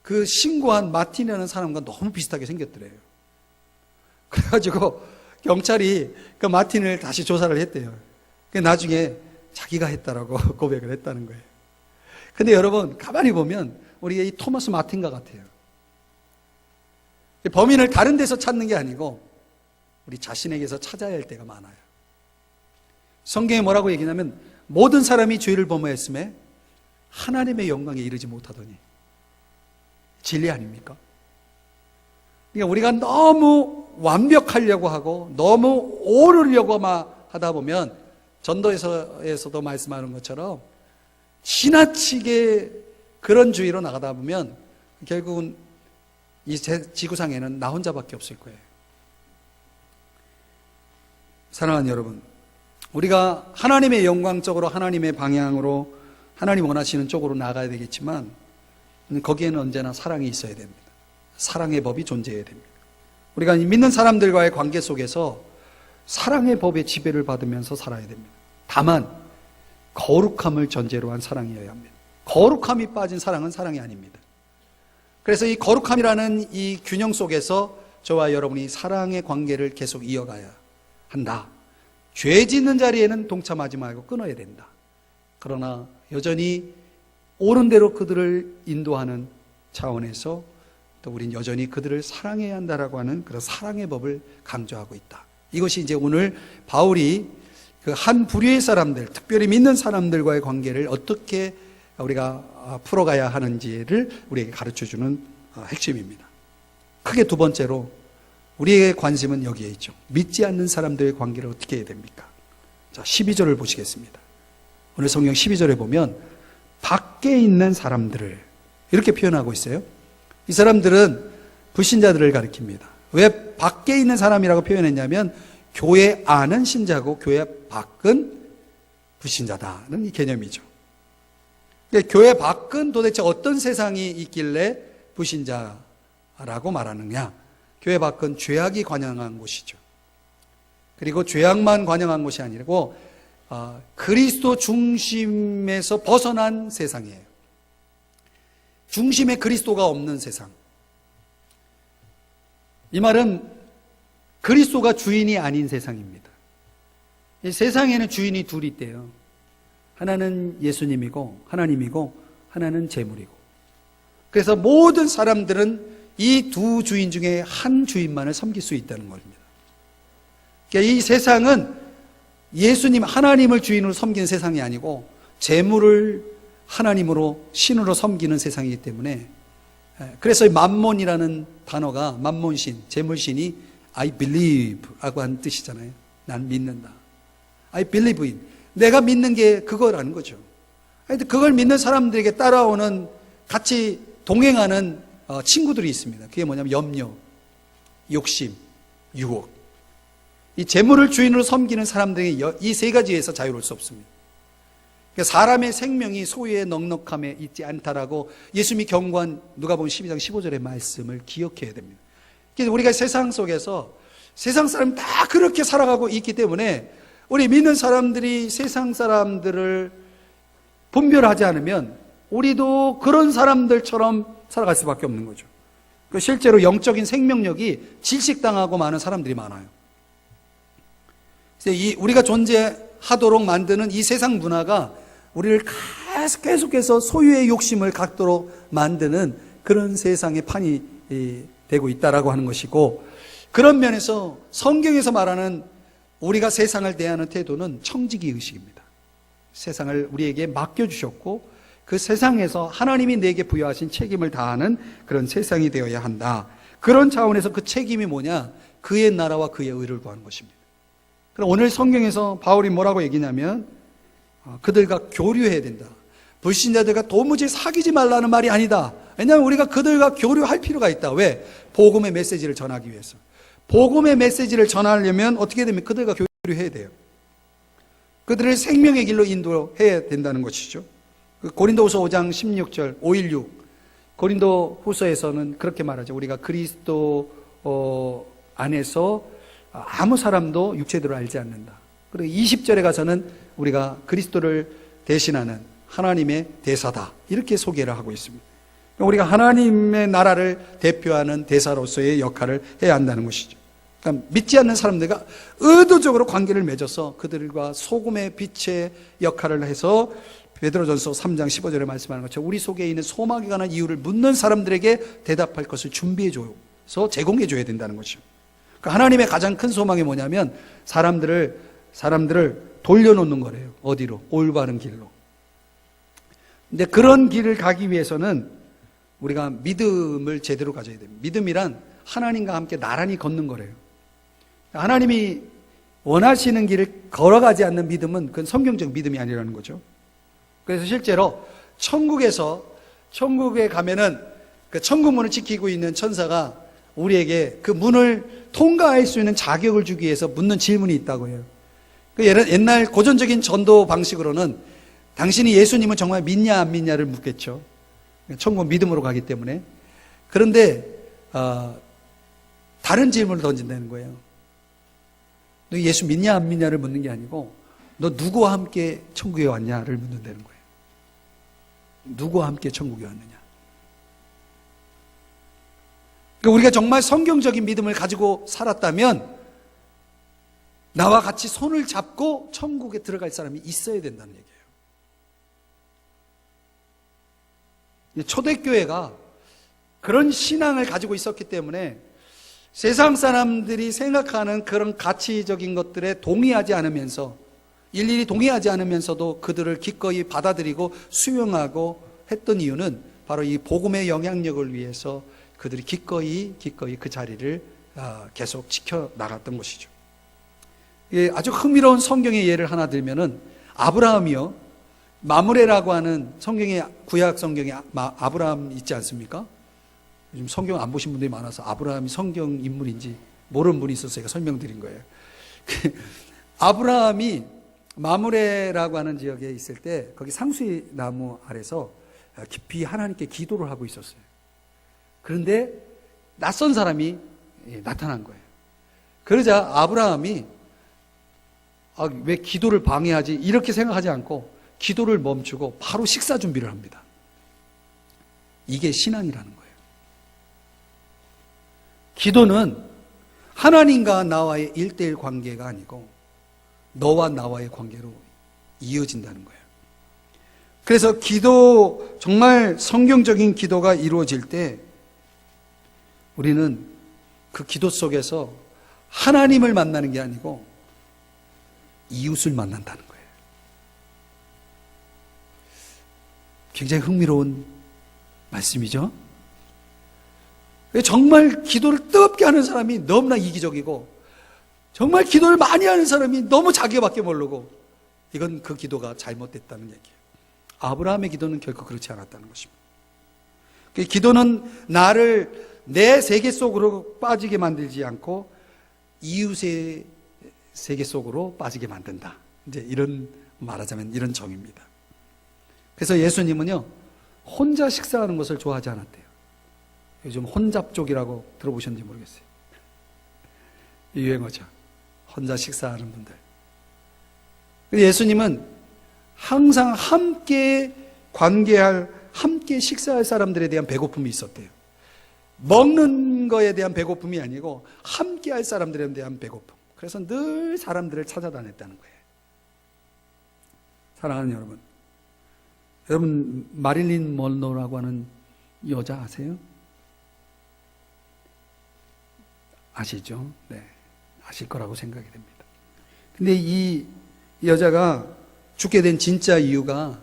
그 신고한 마틴이라는 사람과 너무 비슷하게 생겼더래요. 그래가지고 경찰이 그 마틴을 다시 조사를 했대요. 나중에 자기가 했다라고 고백을 했다는 거예요. 근데 여러분, 가만히 보면 우리가 이 토마스 마틴과 같아요. 범인을 다른 데서 찾는 게 아니고 우리 자신에게서 찾아야 할 때가 많아요. 성경에 뭐라고 얘기냐면, 모든 사람이 죄를 범하였음에 하나님의 영광에 이르지 못하더니. 진리 아닙니까? 그러니까 우리가 너무 완벽하려고 하고 너무 오르려고 하다 보면, 전도에서도 말씀하는 것처럼 지나치게 그런 주의로 나가다 보면 결국은 이 지구상에는 나 혼자밖에 없을 거예요. 사랑하는 여러분, 우리가 하나님의 영광적으로, 하나님의 방향으로, 하나님 원하시는 쪽으로 나가야 되겠지만, 거기에는 언제나 사랑이 있어야 됩니다. 사랑의 법이 존재해야 됩니다. 우리가 믿는 사람들과의 관계 속에서 사랑의 법의 지배를 받으면서 살아야 됩니다. 다만 거룩함을 전제로 한 사랑이어야 합니다. 거룩함이 빠진 사랑은 사랑이 아닙니다. 그래서 이 거룩함이라는 이 균형 속에서 저와 여러분이 사랑의 관계를 계속 이어가야 한다. 죄 짓는 자리에는 동참하지 말고 끊어야 된다. 그러나 여전히 옳은 대로 그들을 인도하는 차원에서 또 우린 여전히 그들을 사랑해야 한다라고 하는 그런 사랑의 법을 강조하고 있다. 이것이 이제 오늘 바울이 그 한 부류의 사람들, 특별히 믿는 사람들과의 관계를 어떻게 우리가 풀어가야 하는지를 우리에게 가르쳐주는 핵심입니다. 크게 두 번째로 우리의 관심은 여기에 있죠. 믿지 않는 사람들의 관계를 어떻게 해야 됩니까? 자, 12절을 보시겠습니다. 오늘 성경 12절에 보면 밖에 있는 사람들을 이렇게 표현하고 있어요. 이 사람들은 불신자들을 가리킵니다. 왜 밖에 있는 사람이라고 표현했냐면, 교회 안은 신자고 교회 밖은 불신자다는 이 개념이죠. 교회 밖은 도대체 어떤 세상이 있길래 불신자라고 말하느냐? 교회 밖은 죄악이 관영한 곳이죠. 그리고 죄악만 관영한 곳이 아니고 그리스도 중심에서 벗어난 세상이에요. 중심에 그리스도가 없는 세상. 이 말은 그리스도가 주인이 아닌 세상입니다. 이 세상에는 주인이 둘이 있대요. 하나는 예수님이고 하나님이고 하나는 재물이고. 그래서 모든 사람들은 이 두 주인 중에 한 주인만을 섬길 수 있다는 겁니다. 그러니까 이 세상은 예수님 하나님을 주인으로 섬기는 세상이 아니고 재물을 하나님으로 신으로 섬기는 세상이기 때문에, 그래서 맘몬이라는 단어가, 맘몬신, 재물신이 I believe 라고 하는 뜻이잖아요. 난 믿는다. I believe in. 내가 믿는 게 그거라는 거죠. 그걸 믿는 사람들에게 따라오는 같이 동행하는 친구들이 있습니다. 그게 뭐냐면 염려, 욕심, 유혹. 이 재물을 주인으로 섬기는 사람들이 이 세 가지에서 자유로울 수 없습니다. 그러니까 사람의 생명이 소유의 넉넉함에 있지 않다라고 예수님이 경고한 누가복음 12장 15절의 말씀을 기억해야 됩니다. 그래서 우리가 세상 속에서 세상 사람이 다 그렇게 살아가고 있기 때문에 우리 믿는 사람들이 세상 사람들을 분별하지 않으면 우리도 그런 사람들처럼 살아갈 수밖에 없는 거죠. 실제로 영적인 생명력이 질식당하고 많은 사람들이 많아요. 우리가 존재하도록 만드는 이 세상 문화가 우리를 계속해서 소유의 욕심을 갖도록 만드는 그런 세상의 판이 되고 있다라고 하는 것이고, 그런 면에서 성경에서 말하는 우리가 세상을 대하는 태도는 청지기 의식입니다. 세상을 우리에게 맡겨주셨고 그 세상에서 하나님이 내게 부여하신 책임을 다하는 그런 세상이 되어야 한다. 그런 차원에서 그 책임이 뭐냐? 그의 나라와 그의 의를 구하는 것입니다. 그럼 오늘 성경에서 바울이 뭐라고 얘기냐면 그들과 교류해야 된다. 불신자들과 도무지 사귀지 말라는 말이 아니다. 왜냐하면 우리가 그들과 교류할 필요가 있다. 왜? 복음의 메시지를 전하기 위해서. 복음의 메시지를 전하려면 어떻게 되면 그들과 교류해야 돼요. 그들을 생명의 길로 인도해야 된다는 것이죠. 고린도후서 5장 16절 516 고린도후서에서는 그렇게 말하죠. 우리가 그리스도 안에서 아무 사람도 육체대로 알지 않는다. 그리고 20절에 가서는 우리가 그리스도를 대신하는 하나님의 대사다, 이렇게 소개를 하고 있습니다. 우리가 하나님의 나라를 대표하는 대사로서의 역할을 해야 한다는 것이죠. 그러니까 믿지 않는 사람들과 의도적으로 관계를 맺어서 그들과 소금의 빛의 역할을 해서 베드로전서 3장 15절에 말씀하는 것처럼 우리 속에 있는 소망에 관한 이유를 묻는 사람들에게 대답할 것을 준비해 줘서 제공해 줘야 된다는 것이죠. 그러니까 하나님의 가장 큰 소망이 뭐냐면 사람들을 돌려놓는 거래요. 어디로? 올바른 길로. 근데 그런 길을 가기 위해서는 우리가 믿음을 제대로 가져야 됩니다. 믿음이란 하나님과 함께 나란히 걷는 거래요. 하나님이 원하시는 길을 걸어가지 않는 믿음은 그건 성경적 믿음이 아니라는 거죠. 그래서 실제로 천국에 가면은 그 천국 문을 지키고 있는 천사가 우리에게 그 문을 통과할 수 있는 자격을 주기 위해서 묻는 질문이 있다고 해요. 그 옛날 고전적인 전도 방식으로는 당신이 예수님은 정말 믿냐 안 믿냐를 묻겠죠. 천국 믿음으로 가기 때문에. 그런데 다른 질문을 던진다는 거예요. 너 예수 믿냐 안 믿냐를 묻는 게 아니고 너 누구와 함께 천국에 왔냐를 묻는다는 거예요. 누구와 함께 천국에 왔느냐. 그러니까 우리가 정말 성경적인 믿음을 가지고 살았다면 나와 같이 손을 잡고 천국에 들어갈 사람이 있어야 된다는 얘기예요. 초대교회가 그런 신앙을 가지고 있었기 때문에 세상 사람들이 생각하는 그런 가치적인 것들에 동의하지 않으면서, 일일이 동의하지 않으면서도 그들을 기꺼이 받아들이고 수용하고 했던 이유는 바로 이 복음의 영향력을 위해서 그들이 기꺼이 그 자리를 계속 지켜나갔던 것이죠. 아주 흥미로운 성경의 예를 하나 들면은 아브라함이요, 마므레라고 하는 성경의 구약 성경에 아브라함 있지 않습니까? 요즘 성경 안 보신 분들이 많아서 아브라함이 성경 인물인지 모르는 분이 있어서 제가 설명드린 거예요. 아브라함이 마므레라고 하는 지역에 있을 때 거기 상수리 나무 아래서 깊이 하나님께 기도를 하고 있었어요. 그런데 낯선 사람이 나타난 거예요. 그러자 아브라함이 왜 기도를 방해하지? 이렇게 생각하지 않고 기도를 멈추고 바로 식사 준비를 합니다. 이게 신앙이라는 거예요. 기도는 하나님과 나와의 1:1 관계가 아니고 너와 나와의 관계로 이어진다는 거예요. 그래서 기도, 정말 성경적인 기도가 이루어질 때 우리는 그 기도 속에서 하나님을 만나는 게 아니고 이웃을 만난다는 거예요. 굉장히 흥미로운 말씀이죠. 정말 기도를 뜨겁게 하는 사람이 너무나 이기적이고 정말 기도를 많이 하는 사람이 너무 자기밖에 모르고 이건 그 기도가 잘못됐다는 얘기예요. 아브라함의 기도는 결코 그렇지 않았다는 것입니다. 그 기도는 나를 내 세계 속으로 빠지게 만들지 않고 이웃의 세계 속으로 빠지게 만든다. 이제 이런 말하자면 이런 정의입니다. 그래서 예수님은요, 혼자 식사하는 것을 좋아하지 않았대요. 요즘 혼잡족이라고 들어보셨는지 모르겠어요. 유행어죠. 혼자 식사하는 분들. 예수님은 항상 함께 관계할, 함께 식사할 사람들에 대한 배고픔이 있었대요. 먹는 거에 대한 배고픔이 아니고 함께 할 사람들에 대한 배고픔. 그래서 늘 사람들을 찾아다녔다는 거예요. 사랑하는 여러분 마릴린 먼로라고 하는 여자 아세요? 아시죠? 네, 아실 거라고 생각이 됩니다. 근데 이 여자가 죽게 된 진짜 이유가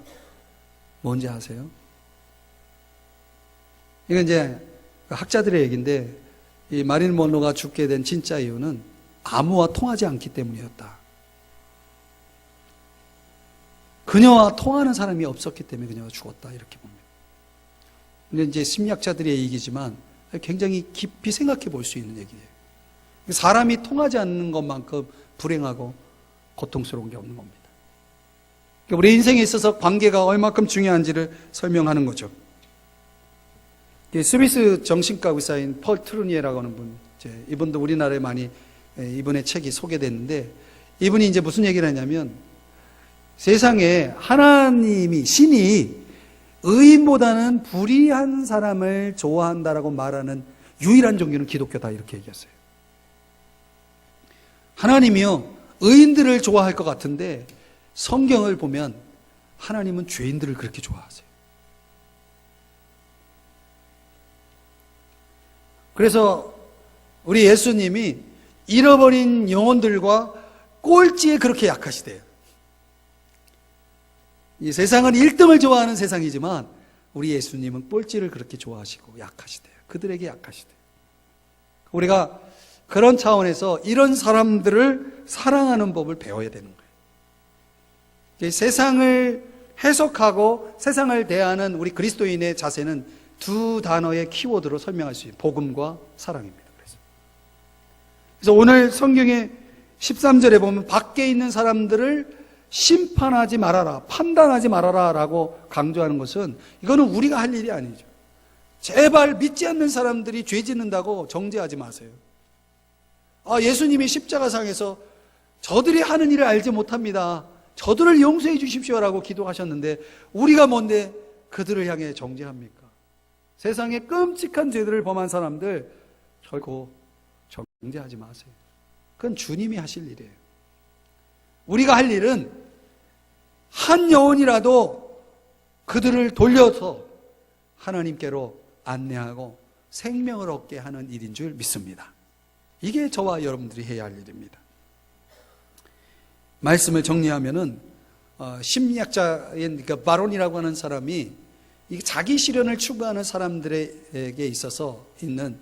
뭔지 아세요? 이건 이제 학자들의 얘기인데, 이 마릴린 먼로가 죽게 된 진짜 이유는 아무와 통하지 않기 때문이었다. 그녀와 통하는 사람이 없었기 때문에 그녀가 죽었다, 이렇게 봅니다. 근데 이제 심리학자들의 얘기지만 굉장히 깊이 생각해 볼 수 있는 얘기예요. 사람이 통하지 않는 것만큼 불행하고 고통스러운 게 없는 겁니다. 우리 인생에 있어서 관계가 얼마큼 중요한지를 설명하는 거죠. 스위스 정신과 의사인 펄 트루니에라고 하는 분, 이분도 우리나라에 많이 이분의 책이 소개됐는데, 이분이 이제 무슨 얘기를 하냐면, 세상에 하나님이, 신이 의인보다는 불의한 사람을 좋아한다라고 말하는 유일한 종교는 기독교다, 이렇게 얘기했어요. 하나님이요, 의인들을 좋아할 것 같은데 성경을 보면 하나님은 죄인들을 그렇게 좋아하세요. 그래서 우리 예수님이 잃어버린 영혼들과 꼴찌에 그렇게 약하시대요. 이 세상은 1등을 좋아하는 세상이지만 우리 예수님은 꼴찌를 그렇게 좋아하시고 약하시대요. 그들에게 약하시대요. 우리가 그런 차원에서 이런 사람들을 사랑하는 법을 배워야 되는 거예요. 세상을 해석하고 세상을 대하는 우리 그리스도인의 자세는 두 단어의 키워드로 설명할 수 있어요. 복음과 사랑입니다. 그래서 오늘 성경의 13절에 보면 밖에 있는 사람들을 심판하지 말아라, 판단하지 말아라 라고 강조하는 것은, 이거는 우리가 할 일이 아니죠. 제발 믿지 않는 사람들이 죄 짓는다고 정죄하지 마세요. 예수님이 십자가상에서 저들이 하는 일을 알지 못합니다, 저들을 용서해 주십시오라고 기도하셨는데 우리가 뭔데 그들을 향해 정죄합니까? 세상에 끔찍한 죄들을 범한 사람들 결코 정죄하지 마세요. 그건 주님이 하실 일이에요. 우리가 할 일은 한 영혼이라도 그들을 돌려서 하나님께로 안내하고 생명을 얻게 하는 일인 줄 믿습니다. 이게 저와 여러분들이 해야 할 일입니다. 말씀을 정리하면은 심리학자인 바론이라고 하는 사람이 자기 실현을 추구하는 사람들에게 있어서 있는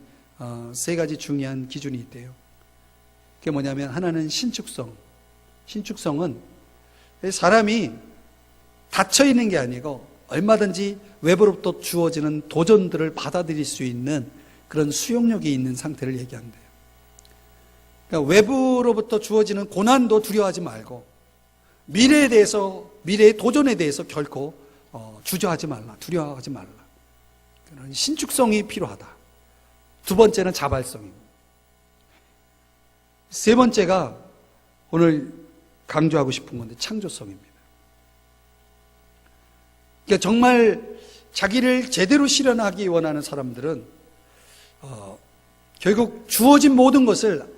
세 가지 중요한 기준이 있대요. 그게 뭐냐면, 하나는 신축성. 신축성은 사람이 닫혀 있는 게 아니고 얼마든지 외부로부터 주어지는 도전들을 받아들일 수 있는 그런 수용력이 있는 상태를 얘기한대요. 그러니까 외부로부터 주어지는 고난도 두려워하지 말고 미래에 대해서, 미래의 도전에 대해서 결코 주저하지 말라, 두려워하지 말라. 그런 신축성이 필요하다. 두 번째는 자발성입니다. 세 번째가 오늘 강조하고 싶은 건데 창조성입니다. 그러니까 정말 자기를 제대로 실현하기 원하는 사람들은 결국 주어진 모든 것을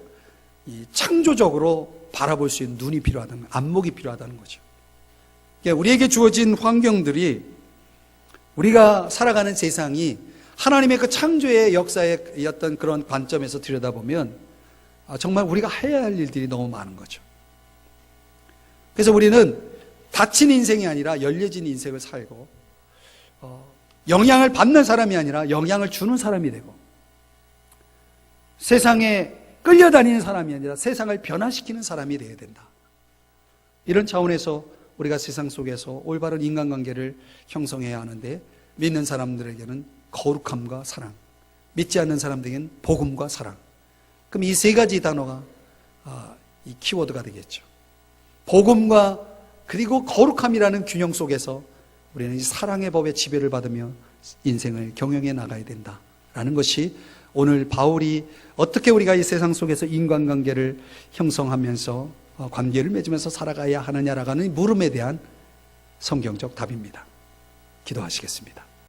창조적으로 바라볼 수 있는 눈이 필요하다는, 안목이 필요하다는 거죠. 그러니까 우리에게 주어진 환경들이, 우리가 살아가는 세상이 하나님의 그 창조의 역사의 어떤 그런 관점에서 들여다보면 정말 우리가 해야 할 일들이 너무 많은 거죠. 그래서 우리는 닫힌 인생이 아니라 열려진 인생을 살고, 영향을 받는 사람이 아니라 영향을 주는 사람이 되고, 세상에 끌려다니는 사람이 아니라 세상을 변화시키는 사람이 되어야 된다. 이런 차원에서 우리가 세상 속에서 올바른 인간관계를 형성해야 하는데, 믿는 사람들에게는 거룩함과 사랑, 믿지 않는 사람들에게는 복음과 사랑. 그럼 이 세 가지 단어가 이 키워드가 되겠죠. 복음과 그리고 거룩함이라는 균형 속에서 우리는 이 사랑의 법의 지배를 받으며 인생을 경영해 나가야 된다라는 것이 오늘 바울이 어떻게 우리가 이 세상 속에서 인간관계를 형성하면서 관계를 맺으면서 살아가야 하느냐라고 하는 물음에 대한 성경적 답입니다. 기도하시겠습니다.